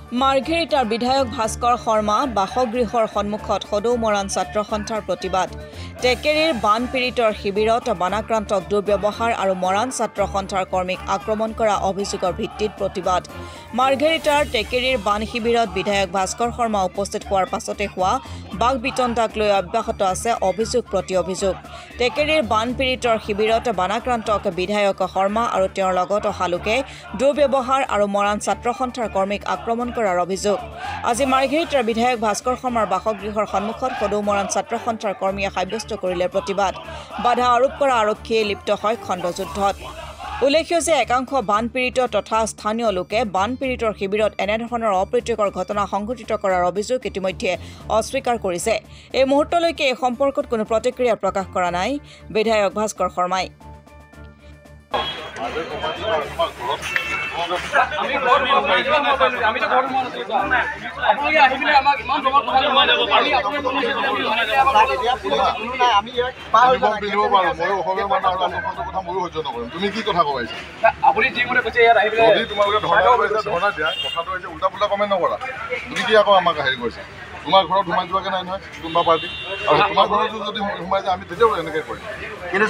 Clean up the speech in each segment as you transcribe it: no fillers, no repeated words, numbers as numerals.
মাৰ্ঘেৰিটাৰ বিধায়ক ভাস্কৰ শৰ্মা বাসগৃহৰ সন্মুখত সদৌ মৰাণ ছাত্ৰ সন্থাৰ প্ৰতিবাদ টেকেৰীৰ বান পীড়িতৰ শিবিৰত বানাক্ৰান্তক দুৰ্ব্যৱহাৰ আৰু মৰাণ ছাত্ৰ সন্থাৰ কৰ্মীক আক্ৰমণ কৰা অভিযোগৰ ভিত্তিত প্ৰতিবাদ মাৰ্ঘেৰিটাৰ টেকেৰীৰ বান শিবিৰত বিধায়ক ভাস্কৰ শৰ্মা উপস্থিত হোৱাৰ পাছতে হোৱা বাঘ বিতণ্ডাক লৈ অব্যাহত আছে অভিযোগ প্ৰতি অভিযোগ টেকেৰীৰ বান পীড়িতৰ শিবিৰত বানাক্ৰান্তক বিধায়ক শৰ্মা আৰু তেওঁৰ লগত অহা লোকে দুৰ্ব্যৱহাৰ আৰু মৰাণ ছাত্ৰ সন্থাৰ কৰ্মীক আক্ৰমণ কৰাৰ অভিযোগ আজি মাৰ্ঘেৰিটাৰ বিধায়ক ভাস্কৰ শৰ্মাৰ বাসগৃহৰ সন্মুখত সদৌ মৰাণ ছাত্ৰ সন্থাৰ কৰ্মীয়ে সাব্যস্ত কৰিলে প্ৰতিবাদ বাধা আৰোপ কৰা আৰক্ষীয়ে লিপ্ত হয় খণ্ডযুদ্ধত উল্লেখ্য যে একাংশ বানপীড়িত তথা স্থানীয় লোকে বানপীড়িতৰ শিবিৰত এনেধৰণৰ অপ্ৰীতিকৰ ঘটনা সংঘটিত কৰাৰ অভিযোগ ইতিমধ্যে অস্বীকাৰ কৰিছে এই মুহূৰ্তলৈকে এই সম্পৰ্কত কোনো প্ৰতিক্ৰিয়া প্ৰকাশ কৰা নাই বিধায়ক ভাস্কৰ শৰ্মাই তুমি কি কথা কবাইছা আপুনি যি মতে কৈছে ইয়াত আহি পেলাই তোমালোকে ধৰ্ণা দিয়া কথাটো হৈছে উল্টা পুল্টা কমেণ্ট নকৰা তুমি কি আকৌ আমাক হেৰি কৰিছা তোমাৰ ঘৰত সোমাই যোৱাকে নাই নহয় কোনোবা পাৰ্টি আৰু তোমাৰ ঘৰত যদি সোমাই যায় আমি তেতিয়াও এনেকৈ কৰিম কিন্তু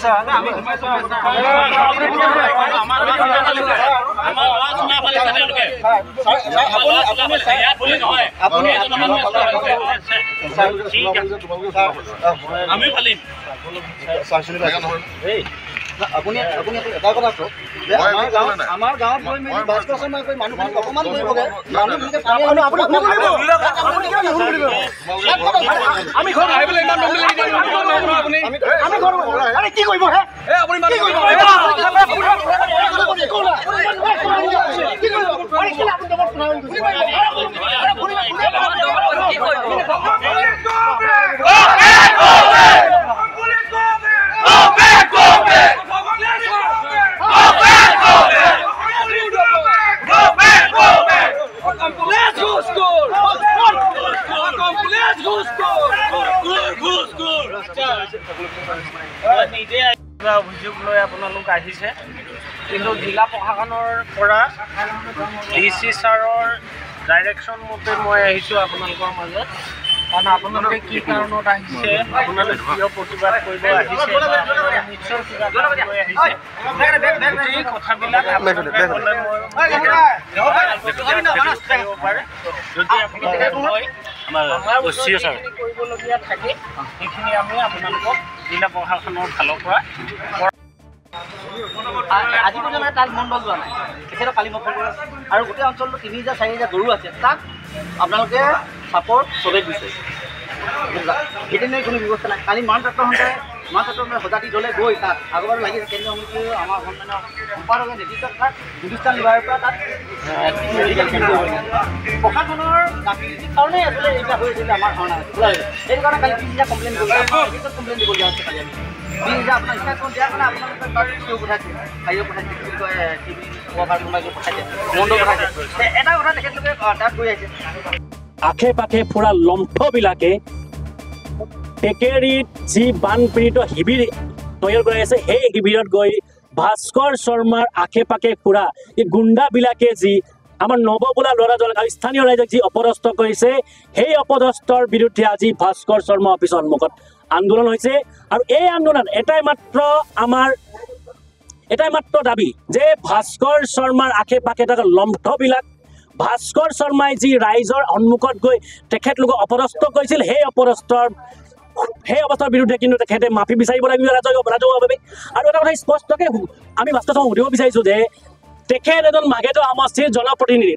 আপুনি এটা কথা কওক যে আমাৰ গাঁৱত গৈ মেলি ভাস্কৰ শৰ্মাই কৈ মানুহখিনিক অপমান কৰিবগে আমি ঘৰত আহি পেলাই ইমান আমি ঘৰত কি কৰিব হে আপুনি অভিযোগ লৈ আপোনালোক আহিছে কিন্তু জিলা প্ৰশাসনৰ পৰা ডিচি ছাৰৰ ডাইৰেকশ্যন মতে মই আহিছোঁ আপোনালোকৰ মাজত কাৰণ আপোনালোকে কি কাৰণত আহিছে আপোনালোকে কিয় প্ৰতিবাদ কৰিব আহিছে নিশ্চয় কিবা কাৰণ লৈ আহিছে গোটেই কথাবিলাক আপোনালোকে ক'লে মই পাৰে যদি আপোনালোকে কয় আমাৰ কৰিবলগীয়া থাকে সেইখিনি আমি আপোনালোকক জিলা প্ৰশাসনৰ ফালৰ পৰা আজি পৰ্যন্ত তাত মণ্ডল যোৱা নাই তেখেতক কালি মই ফোন কৰি আৰু গোটেই অঞ্চলটো ৩,০০০ ৪,০০০ গৰু আছে তাক আপোনালোকে চাপৰ চবেই দিছে ভেটেনেৰী কোনো ব্যৱস্থা নাই কালি মান ছাত্ৰ সন্থাই সজাতি দলে গৈ তাত আগৰ লাগিছে কেন্দ্ৰীয় মন্ত্ৰী আমাৰ সন্মানৰ সম্পাদকে নেতৃত্বত তাত জুডিচিয়েল বিভাগৰ পৰা তাত প্ৰশাসনৰ গাফিলতিৰ কাৰণেই আচলতে এইবিলাক হৈ আছিল আমাৰ ধৰণা সেইটো কাৰণে কালি ৩,০০০ কমপ্লেইন কৰিছে কমপ্লেইন দিবলগীয়া হৈছে কালি আমি ৩,০০০ আপোনাৰ ইনষ্ট্ৰাকশ্যন দিয়াৰ কাৰণে আপোনালোকে তাত পঠাইছে বাহিৰত পঠাইছে কি কয় টিভি কোনোবাই পঠাইছে মণ্ডল পঠাইছে এটা কথা তেখেতলোকে তাত গৈ আহিছে আশে পাশে ফুৰা লম্ফবিলাকে টেকেৰীত যি বানপীড়িত শিবিৰ তৈয়াৰ কৰি আছে সেই শিবিৰত গৈ ভাস্কৰ শৰ্মাৰ আশে পাশে ফুৰা এই গুণ্ডাবিলাকে যি আমাৰ নৱ বোলা ল'ৰাজনক আৰু স্থানীয় ৰাইজক যি অপদস্থ কৰিছে সেই অপদস্থৰ বিৰুদ্ধে আজি ভাস্কৰ শৰ্মা অফিচৰ সন্মুখত আন্দোলন হৈছে আৰু এই আন্দোলন এটাই মাত্ৰ দাবী যে ভাস্কৰ শৰ্মাৰ আশে পাশে থকা লম্ফবিলাক ভাস্কৰ শৰ্মাই যি ৰাইজৰ সন্মুখত গৈ তেখেতলোকক অপদস্থ কৰিছিল সেই অৱস্থাৰ বিৰুদ্ধে কিন্তু তেখেতে মাফি বিচাৰিব লাগিব ৰাজহুৱাভাৱে আৰু এটা কথা স্পষ্টকৈ আমি বাস্তৱত সুধিব বিচাৰিছোঁ যে তেখেত এজন মাঘেটো সমষ্টিৰ জনপ্ৰতিনিধি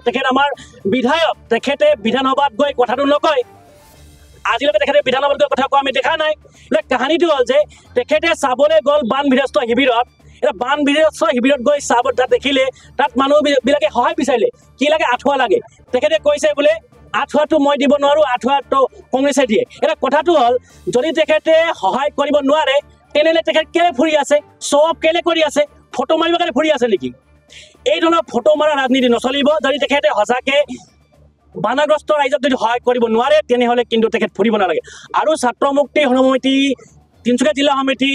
তেখেত আমাৰ বিধায়ক তেখেতে বিধানসভাত গৈ কথাটো নকয় আজিলৈকে তেখেতে বিধানসভাত গৈ কথা কোৱা আমি দেখা নাই কাহিনীটো হ'ল যে তেখেতে চাবলৈ গ'ল বান বিধ্বস্ত শিবিৰত এটা বান বিধ্বস্ত শিবিৰত গৈ চাব তাত দেখিলে তাত মানুহবিলাকে সহায় বিচাৰিলে কি লাগে আঁঠুৱা লাগে তেখেতে কৈছে বোলে আঁঠুৱাটো মই দিব নোৱাৰোঁ আঁঠুৱাটো কংগ্ৰেছে দিয়ে এটা কথাটো হ'ল যদি তেখেতে সহায় কৰিব নোৱাৰে তেনেহ'লে তেখেত কেলৈ ফুৰি আছে শ্ব' অফ কেলৈ কৰি আছে ফটো মাৰিবৰ কাৰণে ফুৰি আছে নেকি এই ধৰণৰ ফটো মাৰা ৰাজনীতি নচলিব যদি তেখেতে সঁচাকৈ বানাগ্ৰস্ত ৰাইজক যদি সহায় কৰিব নোৱাৰে তেনেহ'লে কিন্তু তেখেত ফুৰিব নালাগে আৰু ছাত্ৰ মুক্তি সমিতি তিনিচুকীয়া জিলা সমিতি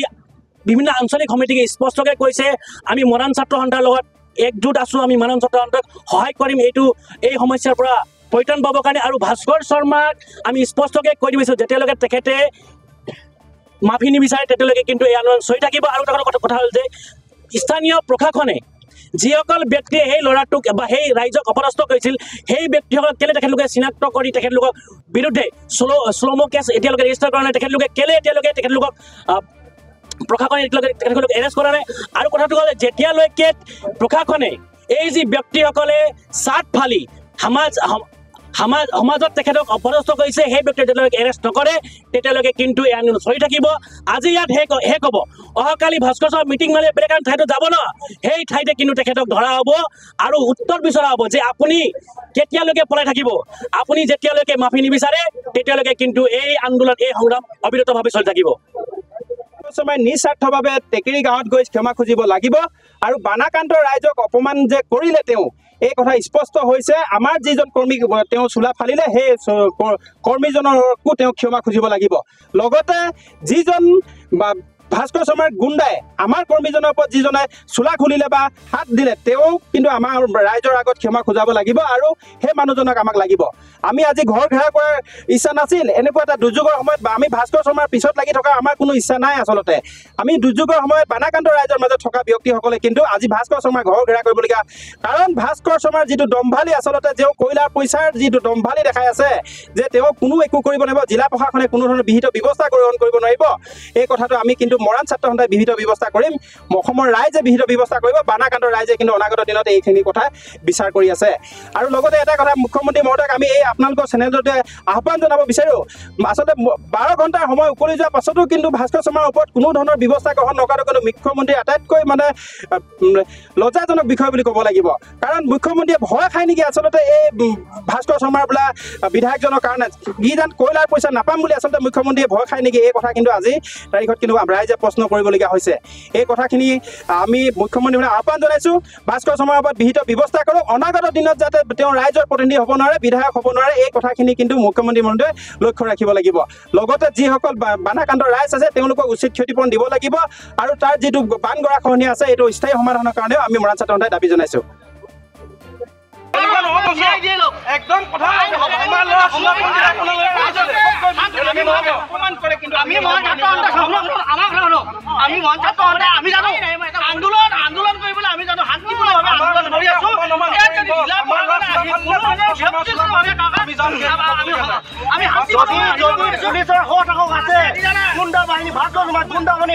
বিভিন্ন আঞ্চলিক সমিতিকে স্পষ্টকৈ কৈছে আমি মৰাণ ছাত্ৰ সন্থাৰ লগত একজোট আছোঁ আমি মানৱ ছাত্ৰসন্থাক সহায় কৰিম এই সমস্যাৰ পৰা পৰিত্ৰাণ পাবৰ কাৰণে আৰু ভাস্কৰ শৰ্মাক আমি স্পষ্টকৈ কৈ দিছোঁ যেতিয়ালৈকে তেখেতে মাফি নিবিচাৰে তেতিয়ালৈকে কিন্তু এই আন্দোলন চলি থাকিব আৰু এটা কথা হ'ল যে স্থানীয় প্ৰশাসনে যিসকল ব্যক্তিয়ে সেই ল'ৰাটোক বা সেই ৰাইজক অপদস্থ কৰিছিল সেই ব্যক্তিসকলক কেলে তেখেতলোকে চিনাক্ত কৰি তেখেতলোকৰ বিৰুদ্ধে শ্ল'ম' কেছ এতিয়ালৈকে ৰেজিষ্টাৰ কৰা নাই তেখেতলোকে কেলে এতিয়ালৈকে তেখেতলোকক প্ৰশাসনে তেখেতলোকক এৰেষ্ট কৰা নাই আৰু কথাটো হ'ল যেতিয়ালৈকে প্ৰশাসনে এই যি ব্যক্তিসকলে চাৰ্ট ফালি সমাজত তেখেতক অপদস্থ কৰিছে সেই ব্যক্তি যেতিয়ালৈকে এৰেষ্ট নকৰে তেতিয়ালৈকে কিন্তু এই আন্দোলন চলি থাকিব আজি ইয়াত শেষ হ'ব অহাকালি ভাস্কৰ শৰ্মা মিটিং মাৰিলে বেলেগ এখন ঠাইতো যাব ন সেই ঠাইতে কিন্তু তেখেতক ধৰা হ'ব আৰু উত্তৰ বিচৰা হ'ব যে আপুনি কেতিয়ালৈকে পলাই থাকিব আপুনি যেতিয়ালৈকে মাফি নিবিচাৰে তেতিয়ালৈকে কিন্তু এই আন্দোলন এই সংগ্ৰাম অবিৰতভাৱে চলি থাকিব শৰ্মাই নিস্বাৰ্থভাৱে টেকেৰী গাঁৱত গৈ ক্ষমা খুজিব লাগিব আৰু বানাকান্ত ৰাইজক অপমান যে কৰিলে তেওঁ এই কথা স্পষ্ট হৈছে আমাৰ যিজন কৰ্মী তেওঁ চোলা ফালিলে সেই কৰ্মীজনকো তেওঁ ক্ষমা খুজিব লাগিব লগতে যিজন ভাস্কৰ শৰ্মাৰ গুণ্ডাই আমাৰ কৰ্মীজনৰ ওপৰত যিজনে চোলা খুলিলে বা হাত দিলে তেওঁ কিন্তু আমাৰ ৰাইজৰ আগত ক্ষমা খুজাব লাগিব আৰু সেই মানুহজনক আমাক লাগিব আমি আজি ঘৰ ঘেৰা কৰাৰ ইচ্ছা নাছিল এনেকুৱা এটা দুৰ্যোগৰ সময়ত বা আমি ভাস্কৰ শৰ্মাৰ পিছত লাগি থকা আমাৰ কোনো ইচ্ছা নাই আচলতে আমি দুৰ্যোগৰ সময়ত বানাকান্ত ৰাইজৰ মাজত থকা ব্যক্তিসকলে কিন্তু আজি ভাস্কৰ শৰ্মাৰ ঘৰ ঘেৰা কৰিবলগীয়া কাৰণ ভাস্কৰ শৰ্মাৰ যিটো দম্ভালি আচলতে তেওঁ কয়লাৰ পইচাৰ যিটো দম্ভালি দেখাই আছে যে তেওঁ কোনো একো কৰিব নোৱাৰিব জিলা প্ৰশাসনে কোনো ধৰণৰ বিহিত ব্যৱস্থা গ্ৰহণ কৰিব নোৱাৰিব এই কথাটো আমি কিন্তু মৰাণ ছাত্ৰ সন্থাই বিহিত ব্যৱস্থা কৰিম অসমৰ ৰাইজে বিহিত ব্যৱস্থা কৰিব বানাকান্ত ৰাইজে কিন্তু অনাগত দিনত এইখিনি কথা বিচাৰ কৰি আছে আৰু লগতে এটা কথা মুখ্যমন্ত্ৰী মহোদয়ক আমি এই আপোনালোকৰ চেনেলটোতে আহ্বান জনাব বিচাৰোঁ আচলতে 12 ঘণ্টাৰ সময় উকলি যোৱাৰ পাছতো কিন্তু ভাস্কৰ শৰ্মাৰ ওপৰত কোনো ধৰণৰ ব্যৱস্থা গ্ৰহণ নকৰাটো কিন্তু মুখ্যমন্ত্ৰীৰ আটাইতকৈ মানে লজ্জাজনক বিষয় বুলি ক'ব লাগিব কাৰণ মুখ্যমন্ত্ৰীয়ে ভয় খায় নেকি আচলতে এই ভাস্কৰ শৰ্মাৰ বোলা বিধায়কজনৰ কাৰণে যি যেন কয়লাৰ পইচা নাপাম বুলি আচলতে মুখ্যমন্ত্ৰীয়ে ভয় খায় নেকি এই কথা কিন্তু আজি তাৰিখত কিন্তু ৰাইজে প্ৰশ্ন কৰিবলগীয়া হৈছে এই কথাখিনি আমি মুখ্যমন্ত্ৰীলৈ আহ্বান জনাইছোঁ ভাস্কৰ শৰ্মাৰ ওপৰত বিহিত ব্যৱস্থা কৰক অনাগত দিনত যাতে তেওঁ ৰাইজৰ প্ৰতিনিধি হ'ব নোৱাৰে বিধায়ক হ'ব নোৱাৰে এই কথাখিনি কিন্তু মুখ্যমন্ত্ৰী মহোদয়ে লক্ষ্য ৰাখিব লাগিব লগতে যিসকল বানাকান্ত ৰাইজ আছে তেওঁলোকক উচিত ক্ষতিপূৰণ দিব লাগিব আৰু তাৰ যিটো বান গৰাখহনীয়া আছে এইটো স্থায়ী সমাধানৰ কাৰণেও আমি মৰাণ ছাত্ৰ সন্থাই দাবী জনাইছোঁ একদম কথা আমি জানো আন্দোলন কৰিবলৈ আমি জানো শান্তিপূৰ্ণভাৱে আন্দোলন কৰি আছো পুলিচৰ হঠাকক আছে গুণ্ডা বাহিনী ভাস্কৰ শৰ্মাক গুণ্ডা বাহিনী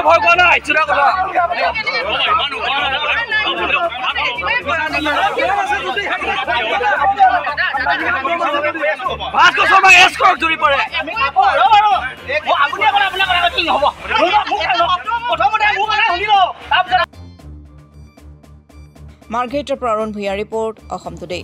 ভয় কৰা নাই চিৰা কথা ভাস্কৰ শৰ্মাক এছ কৰক জুৰি পৰে মাৰ্ঘেৰিটাৰ পৰা অৰুণ ভূঞা ৰিপৰ্ট অসম টুডে।